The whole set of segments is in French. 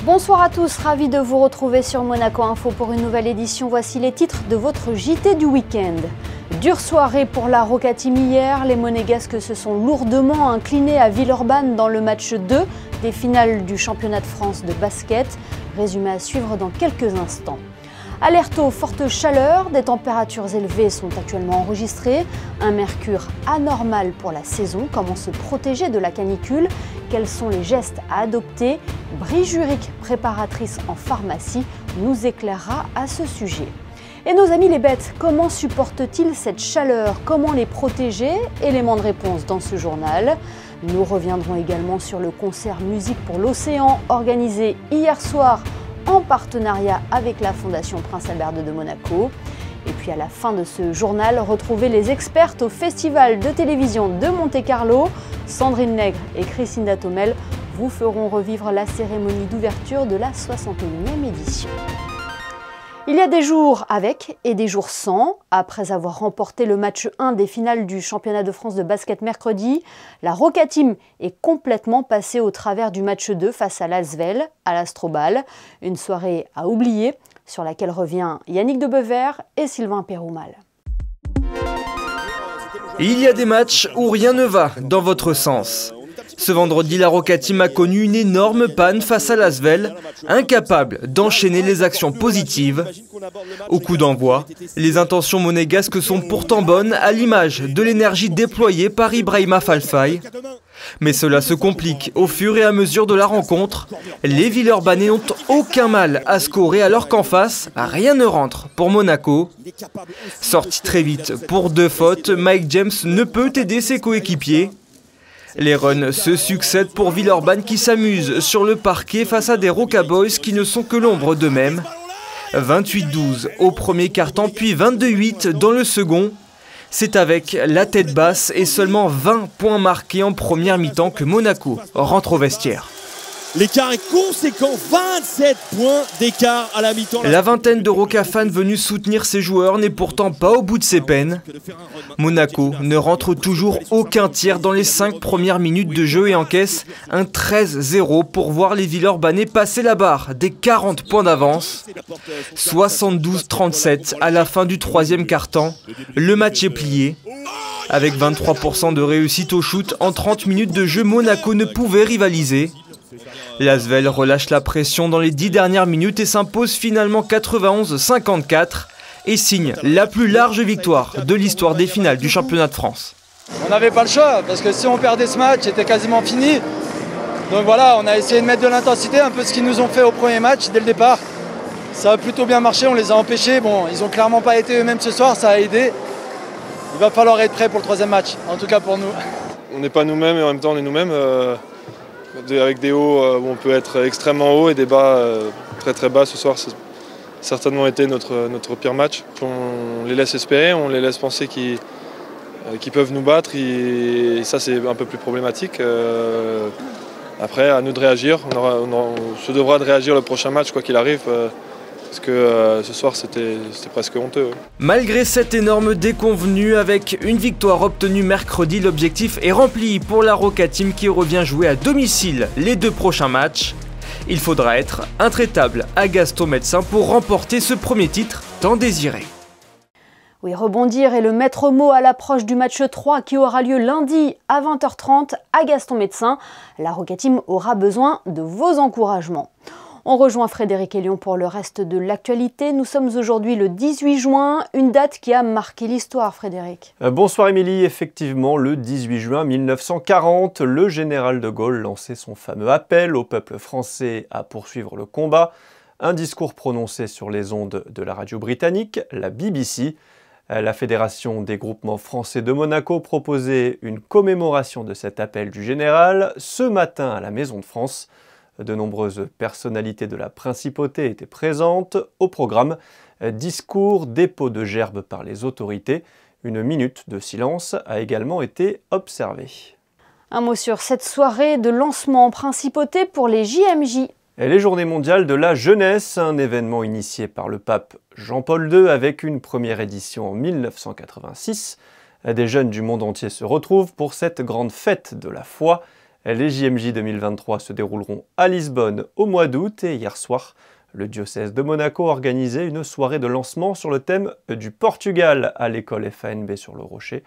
Bonsoir à tous, ravi de vous retrouver sur Monaco Info pour une nouvelle édition. Voici les titres de votre JT du week-end. Dure soirée pour la Roca Team hier, les Monégasques se sont lourdement inclinés à Villeurbanne dans le match 2 des finales du championnat de France de basket. Résumé à suivre dans quelques instants. Alerte aux fortes chaleurs, des températures élevées sont actuellement enregistrées. Un mercure anormal pour la saison. Comment se protéger de la canicule? Quels sont les gestes à adopter? Brie Juric, préparatrice en pharmacie, nous éclairera à ce sujet. Et nos amis les bêtes, comment supportent-ils cette chaleur? Comment les protéger? Élément de réponse dans ce journal. Nous reviendrons également sur le concert Musique pour l'Océan organisé hier soir en partenariat avec la Fondation Prince Albert II de Monaco. Et puis à la fin de ce journal, retrouvez les expertes au Festival de télévision de Monte-Carlo. Sandrine Nègre et Christine Datomel vous feront revivre la cérémonie d'ouverture de la 61e édition. Il y a des jours avec et des jours sans. Après avoir remporté le match 1 des finales du championnat de France de basket mercredi, la Roca Team est complètement passée au travers du match 2 face à l'Asvel, à l'Astrobal. Une soirée à oublier sur laquelle revient Yannick Debever et Sylvain Péroumal. Il y a des matchs où rien ne va dans votre sens. Ce vendredi, la Roca Team a connu une énorme panne face à l'Asvel, incapable d'enchaîner les actions positives. Au coup d'envoi, les intentions monégasques sont pourtant bonnes à l'image de l'énergie déployée par Ibrahima Falfay. Mais cela se complique au fur et à mesure de la rencontre. Les Villeurbanais n'ont aucun mal à scorer alors qu'en face, rien ne rentre pour Monaco. Sorti très vite pour 2 fautes, Mike James ne peut aider ses coéquipiers. Les runs se succèdent pour Villeurbanne qui s'amuse sur le parquet face à des Roca Boys qui ne sont que l'ombre d'eux-mêmes. 28-12 au premier quart-temps puis 22-8 dans le second. C'est avec la tête basse et seulement 20 points marqués en première mi-temps que Monaco rentre au vestiaire. L'écart est conséquent, 27 points d'écart à la mi-temps. La vingtaine de Roca fans venus soutenir ses joueurs n'est pourtant pas au bout de ses peines. Monaco ne rentre toujours aucun tir dans les 5 premières minutes de jeu et encaisse un 13-0 pour voir les Villeurbanais passer la barre des 40 points d'avance. 72-37 à la fin du 3e quart-temps, le match est plié. Avec 23% de réussite au shoot en 30 minutes de jeu, Monaco ne pouvait rivaliser. L'Asvel relâche la pression dans les 10 dernières minutes et s'impose finalement 91-54 et signe la plus large victoire de l'histoire des finales du championnat de France. On n'avait pas le choix parce que si on perdait ce match, c'était quasiment fini. Donc voilà, on a essayé de mettre de l'intensité, un peu ce qu'ils nous ont fait au premier match dès le départ. Ça a plutôt bien marché, on les a empêchés. Bon, ils n'ont clairement pas été eux-mêmes ce soir, ça a aidé. Il va falloir être prêt pour le 3e match, en tout cas pour nous. On n'est pas nous-mêmes et en même temps on est nous-mêmes. Avec des hauts où on peut être extrêmement haut et des bas très très bas ce soir, ça a certainement été notre pire match. On les laisse espérer, on les laisse penser qu'ils peuvent nous battre et ça c'est un peu plus problématique. Après, à nous de réagir, on se devra de réagir le prochain match quoi qu'il arrive. Parce que ce soir c'était presque honteux. Ouais. Malgré cette énorme déconvenue, avec une victoire obtenue mercredi, l'objectif est rempli pour la Roca Team qui revient jouer à domicile les 2 prochains matchs. Il faudra être intraitable à Gaston Médecin pour remporter ce premier titre tant désiré. Oui, rebondir est le maître mot à l'approche du match 3 qui aura lieu lundi à 20h30 à Gaston Médecin. La Roca Team aura besoin de vos encouragements. On rejoint Frédéric Elion pour le reste de l'actualité. Nous sommes aujourd'hui le 18 juin, une date qui a marqué l'histoire, Frédéric. Bonsoir Émilie, effectivement, le 18 juin 1940, le général de Gaulle lançait son fameux appel au peuple français à poursuivre le combat. Un discours prononcé sur les ondes de la radio britannique, la BBC. La Fédération des groupements français de Monaco proposait une commémoration de cet appel du général ce matin à la Maison de France. De nombreuses personnalités de la principauté étaient présentes. Au programme, discours, dépôt de gerbes par les autorités. Une minute de silence a également été observée. Un mot sur cette soirée de lancement en principauté pour les JMJ. Et les Journées mondiales de la jeunesse, un événement initié par le pape Jean-Paul II avec une première édition en 1986. Des jeunes du monde entier se retrouvent pour cette grande fête de la foi. Les JMJ 2023 se dérouleront à Lisbonne au mois d'août et hier soir, le diocèse de Monaco organisait une soirée de lancement sur le thème du Portugal à l'école FANB sur le Rocher.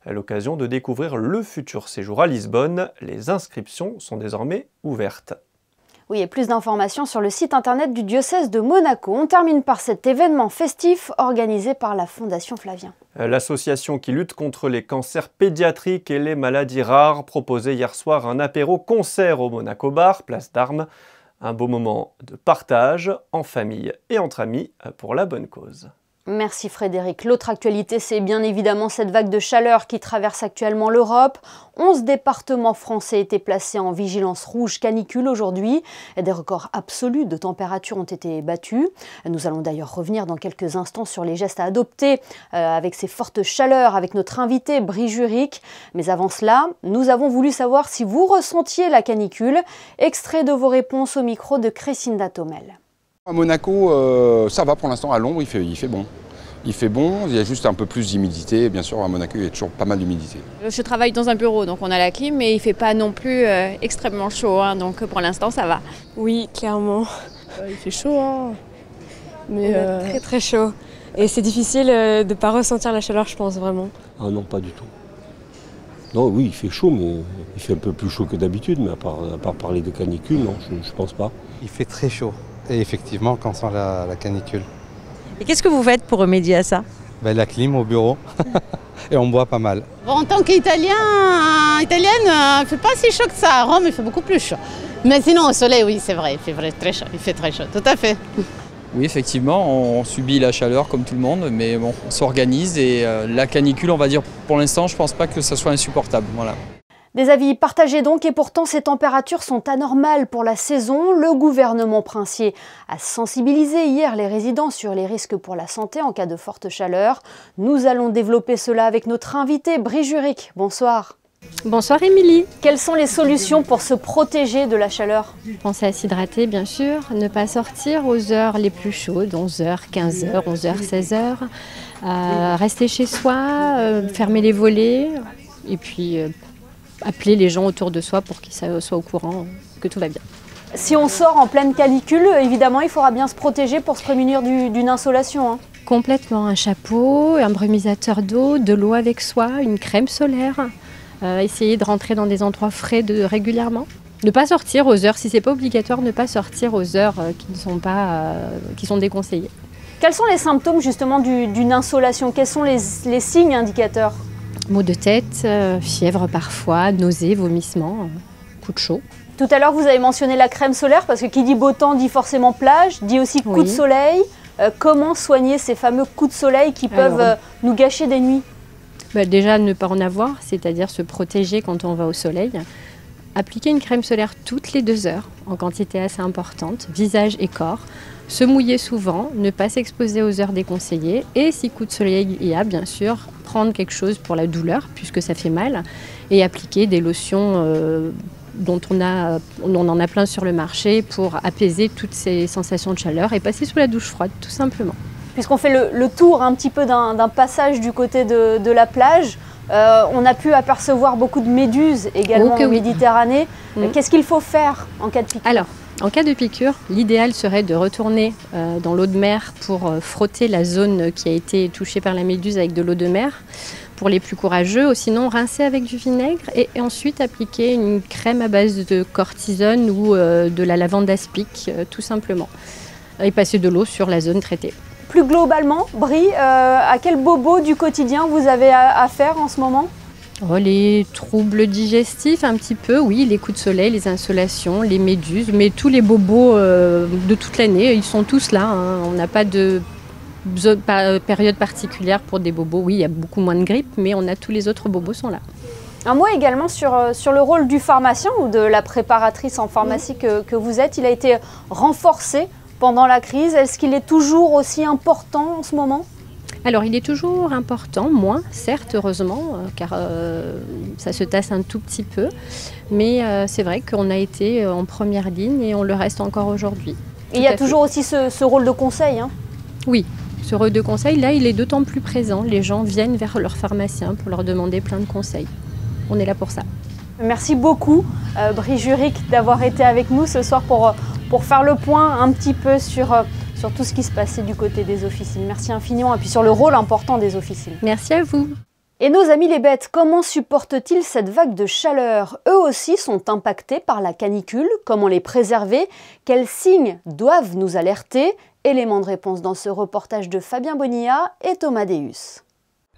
À l'occasion de découvrir le futur séjour à Lisbonne, les inscriptions sont désormais ouvertes. Oui, et plus d'informations sur le site internet du diocèse de Monaco. On termine par cet événement festif organisé par la Fondation Flavien. L'association qui lutte contre les cancers pédiatriques et les maladies rares proposait hier soir un apéro-concert au Monaco Bar, place d'Armes. Un beau moment de partage en famille et entre amis pour la bonne cause. Merci Frédéric. L'autre actualité, c'est bien évidemment cette vague de chaleur qui traverse actuellement l'Europe. 11 départements français étaient placés en vigilance rouge canicule aujourd'hui. Des records absolus de température ont été battus. Nous allons d'ailleurs revenir dans quelques instants sur les gestes à adopter avec ces fortes chaleurs avec notre invité Brie Juric. Mais avant cela, nous avons voulu savoir si vous ressentiez la canicule. Extrait de vos réponses au micro de Crescinda Tomel. À Monaco, ça va pour l'instant, à l'ombre, il fait bon. Il fait bon, il y a juste un peu plus d'humidité. Bien sûr, à Monaco, il y a toujours pas mal d'humidité. Je travaille dans un bureau, donc on a la clim, mais il ne fait pas non plus extrêmement chaud. Hein, donc pour l'instant, ça va. Oui, clairement. Il fait chaud, hein. Mais très très chaud. Et c'est difficile de ne pas ressentir la chaleur, je pense, vraiment. Ah non, pas du tout. Non, oui, il fait chaud, mais il fait un peu plus chaud que d'habitude. Mais à part parler de canicule, non, je ne pense pas. Il fait très chaud. Et effectivement, quand on sent la canicule. Et qu'est-ce que vous faites pour remédier à ça? La clim au bureau et on boit pas mal. En tant qu'Italienne, il ne fait pas si chaud que ça. À Rome, il fait beaucoup plus chaud. Mais sinon, au soleil, oui, c'est vrai, il fait très chaud. Il fait très chaud, tout à fait. Oui, effectivement, on subit la chaleur comme tout le monde, mais bon, on s'organise et la canicule, on va dire, pour l'instant, je ne pense pas que ça soit insupportable. Voilà. Des avis partagés donc, et pourtant ces températures sont anormales pour la saison. Le gouvernement princier a sensibilisé hier les résidents sur les risques pour la santé en cas de forte chaleur. Nous allons développer cela avec notre invité Brie Juric. Bonsoir. Bonsoir Émilie. Quelles sont les solutions pour se protéger de la chaleur? Pensez à s'hydrater bien sûr, ne pas sortir aux heures les plus chaudes, 11h, 15h, 11h, 16h. Rester chez soi, fermer les volets et puis appeler les gens autour de soi pour qu'ils soient au courant que tout va bien. Si on sort en pleine canicule, évidemment, il faudra bien se protéger pour se prémunir d'une insolation. Hein. Complètement, un chapeau, un brumisateur d'eau, de l'eau avec soi, une crème solaire. Essayer de rentrer dans des endroits frais régulièrement. Ne pas sortir aux heures, si ce n'est pas obligatoire, ne pas sortir aux heures qui sont déconseillées. Quels sont les symptômes justement d'une insolation? Quels sont les signes indicateurs? Maux de tête, fièvre parfois, nausées, vomissements, coup de chaud. Tout à l'heure, vous avez mentionné la crème solaire, parce que qui dit beau temps dit forcément plage, dit aussi coup de soleil. Comment soigner ces fameux coups de soleil qui peuvent nous gâcher des nuits? Déjà, ne pas en avoir, c'est-à-dire se protéger quand on va au soleil. Appliquer une crème solaire toutes les 2 heures, en quantité assez importante, visage et corps. Se mouiller souvent, ne pas s'exposer aux heures déconseillées. Et si coup de soleil il y a, bien sûr, prendre quelque chose pour la douleur, puisque ça fait mal. Et appliquer des lotions dont on en a plein sur le marché pour apaiser toutes ces sensations de chaleur et passer sous la douche froide, tout simplement. Puisqu'on fait le tour un petit peu d'un passage du côté de la plage, on a pu apercevoir beaucoup de méduses également en Méditerranée. Qu'est-ce qu'il faut faire en cas de piqûre? Alors, en cas de piqûre, l'idéal serait de retourner dans l'eau de mer pour frotter la zone qui a été touchée par la méduse avec de l'eau de mer. Pour les plus courageux, ou sinon rincer avec du vinaigre et ensuite appliquer une crème à base de cortisone ou de la lavande aspic, tout simplement. Et passer de l'eau sur la zone traitée. Plus globalement, Brie, à quel bobo du quotidien vous avez affaire en ce moment? Les troubles digestifs un petit peu, oui, les coups de soleil, les insolations, les méduses, mais tous les bobos de toute l'année, ils sont tous là. Hein. On n'a pas de période particulière pour des bobos. Oui, il y a beaucoup moins de grippe, mais on a tous les autres bobos sont là. Un mot également sur le rôle du pharmacien ou de la préparatrice en pharmacie que vous êtes. Il a été renforcé pendant la crise. Est-ce qu'il est toujours aussi important en ce moment? Alors, il est toujours important, moins, certes, heureusement, car ça se tasse un tout petit peu. Mais c'est vrai qu'on a été en première ligne et on le reste encore aujourd'hui. Et il y a toujours aussi ce rôle de conseil, hein? Oui, ce rôle de conseil, là, il est d'autant plus présent. Les gens viennent vers leur pharmacien pour leur demander plein de conseils. On est là pour ça. Merci beaucoup Brie Juric d'avoir été avec nous ce soir pour faire le point un petit peu sur tout ce qui se passait du côté des officines. Merci infiniment et puis sur le rôle important des officines. Merci à vous. Et nos amis les bêtes, comment supportent-ils cette vague de chaleur? Eux aussi sont impactés par la canicule. Comment les préserver? Quels signes doivent nous alerter? Élément de réponse dans ce reportage de Fabien Bonilla et Thomas Deus.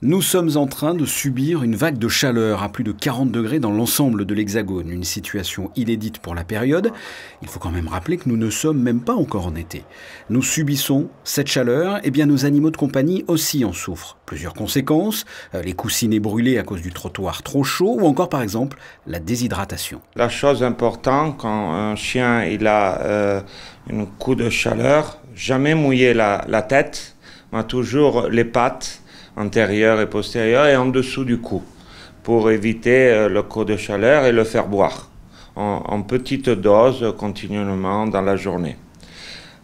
Nous sommes en train de subir une vague de chaleur à plus de 40 degrés dans l'ensemble de l'Hexagone, une situation inédite pour la période. Il faut quand même rappeler que nous ne sommes même pas encore en été. Nous subissons cette chaleur, et bien nos animaux de compagnie aussi en souffrent. Plusieurs conséquences, les coussinets brûlés à cause du trottoir trop chaud, ou encore par exemple la déshydratation. La chose importante quand un chien il a une coup de chaleur, jamais mouiller la tête, mais toujours les pattes, antérieure et postérieure et en dessous du cou pour éviter le coup de chaleur et le faire boire en petite dose continuellement dans la journée.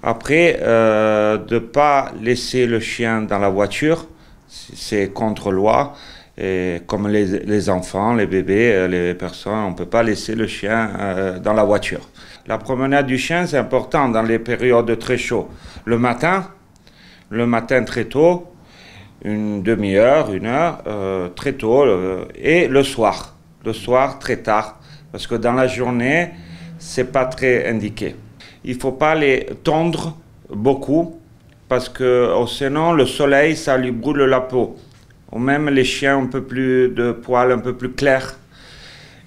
Après, de ne pas laisser le chien dans la voiture, c'est contre loi, et comme les enfants, les bébés, les personnes, on ne peut pas laisser le chien dans la voiture. La promenade du chien, c'est important dans les périodes très chaudes. Le matin très tôt, une demi-heure, une heure, très tôt, et le soir très tard, parce que dans la journée, c'est pas très indiqué. Il faut pas les tondre beaucoup, parce que sinon le soleil, ça lui brûle la peau. Ou même les chiens un peu plus de poils, un peu plus clairs.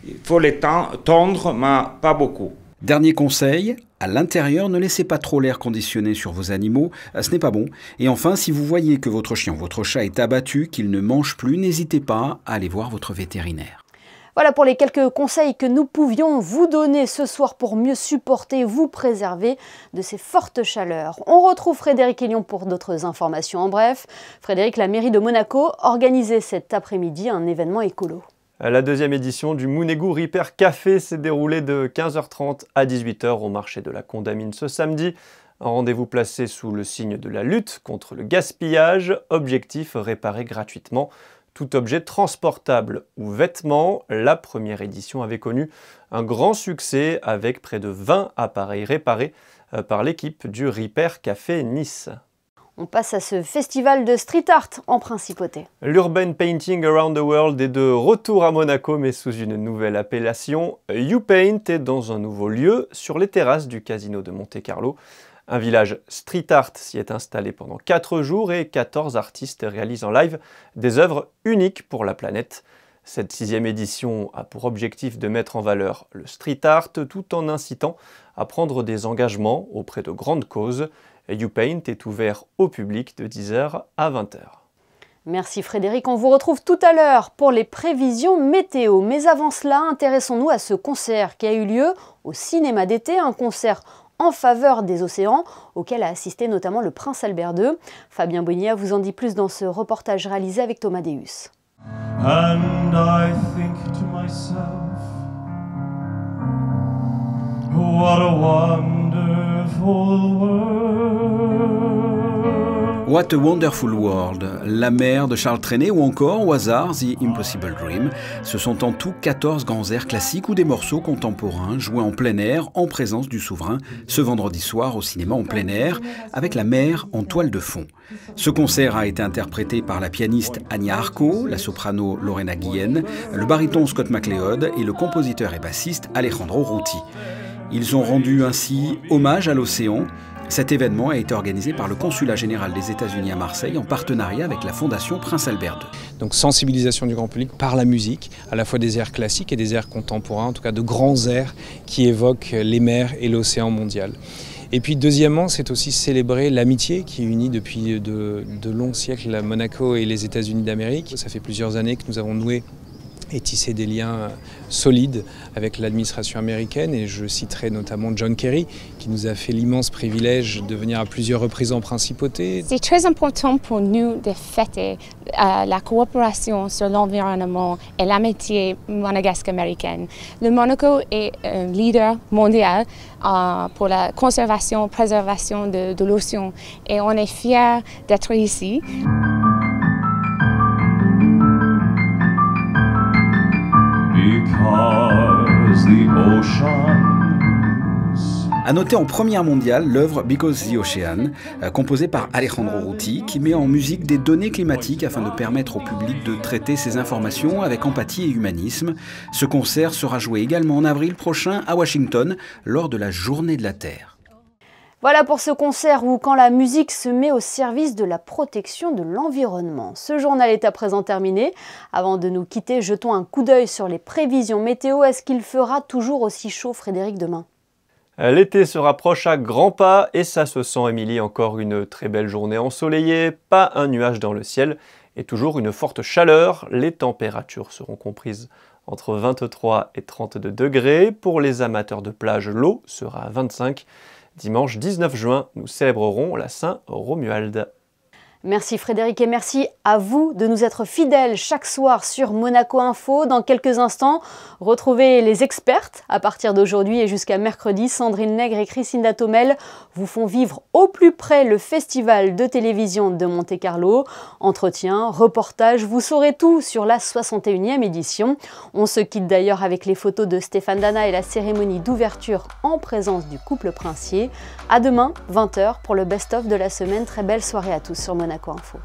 Il faut les tondre, mais pas beaucoup. Dernier conseil, à l'intérieur, ne laissez pas trop l'air conditionné sur vos animaux, ce n'est pas bon. Et enfin, si vous voyez que votre chien ou votre chat est abattu, qu'il ne mange plus, n'hésitez pas à aller voir votre vétérinaire. Voilà pour les quelques conseils que nous pouvions vous donner ce soir pour mieux supporter, vous préserver de ces fortes chaleurs. On retrouve Frédéric Hélion pour d'autres informations. En bref, Frédéric, la mairie de Monaco organisait cet après-midi un événement écolo. La deuxième édition du Mounegou Repair Café s'est déroulée de 15h30 à 18h au marché de la Condamine ce samedi. Un rendez-vous placé sous le signe de la lutte contre le gaspillage. Objectif, réparer gratuitement tout objet transportable ou vêtement. La première édition avait connu un grand succès avec près de 20 appareils réparés par l'équipe du Repair Café Nice. On passe à ce festival de street art en principauté. L'Urban Painting Around the World est de retour à Monaco, mais sous une nouvelle appellation. YouPaint est dans un nouveau lieu, sur les terrasses du Casino de Monte-Carlo. Un village street art s'y est installé pendant 4 jours et 14 artistes réalisent en live des œuvres uniques pour la planète. Cette 6e édition a pour objectif de mettre en valeur le street art tout en incitant à prendre des engagements auprès de grandes causes. YouPaint est ouvert au public de 10h à 20h. Merci Frédéric, on vous retrouve tout à l'heure pour les prévisions météo. Mais avant cela, intéressons-nous à ce concert qui a eu lieu au cinéma d'été, un concert en faveur des océans, auquel a assisté notamment le prince Albert II. Fabien Bonilla vous en dit plus dans ce reportage réalisé avec Thomas Deus. And I think to myself, what a wonderful world. What a Wonderful World, La mer de Charles Trenet ou encore au hasard The Impossible Dream. Ce sont en tout 14 grands airs classiques ou des morceaux contemporains joués en plein air en présence du souverain ce vendredi soir au cinéma en plein air avec la mer en toile de fond. Ce concert a été interprété par la pianiste Anya Arco, la soprano Lorena Guillen, le baryton Scott McLeod et le compositeur et bassiste Alejandro Ruti. Ils ont rendu ainsi hommage à l'océan. Cet événement a été organisé par le Consulat général des États-Unis à Marseille en partenariat avec la Fondation Prince Albert II. Donc sensibilisation du grand public par la musique, à la fois des airs classiques et des airs contemporains, en tout cas de grands airs qui évoquent les mers et l'océan mondial. Et puis deuxièmement, c'est aussi célébrer l'amitié qui unit depuis de longs siècles Monaco et les États-Unis d'Amérique. Ça fait plusieurs années que nous avons noué et tisser des liens solides avec l'administration américaine, et je citerai notamment John Kerry qui nous a fait l'immense privilège de venir à plusieurs reprises en principauté. C'est très important pour nous de fêter la coopération sur l'environnement et l'amitié monégasque-américaine. Le Monaco est un leader mondial pour la conservation, préservation de l'océan, et on est fiers d'être ici. Because Because the oceans. À noter en première mondiale l'œuvre Because the Ocean, composée par Alejandro Ruti, qui met en musique des données climatiques afin de permettre au public de traiter ces informations avec empathie et humanisme. Ce concert sera joué également en avril prochain à Washington, lors de la Journée de la Terre. Voilà pour ce concert où quand la musique se met au service de la protection de l'environnement. Ce journal est à présent terminé. Avant de nous quitter, jetons un coup d'œil sur les prévisions météo. Est-ce qu'il fera toujours aussi chaud, Frédéric, demain ? L'été se rapproche à grands pas et ça se sent, Émilie, encore une très belle journée ensoleillée, pas un nuage dans le ciel et toujours une forte chaleur. Les températures seront comprises entre 23 et 32 degrés. Pour les amateurs de plage, l'eau sera à 25. Dimanche 19 juin, nous célébrerons la Saint-Romuald. Merci Frédéric et merci à vous de nous être fidèles chaque soir sur Monaco Info. Dans quelques instants, retrouvez les expertes. À partir d'aujourd'hui et jusqu'à mercredi, Sandrine Nègre et Christine Datomel vous font vivre au plus près le festival de télévision de Monte-Carlo. Entretien, reportage, vous saurez tout sur la 61e édition. On se quitte d'ailleurs avec les photos de Stéphane Dana et la cérémonie d'ouverture en présence du couple princier. À demain, 20h pour le best-of de la semaine. Très belle soirée à tous sur Monaco Info.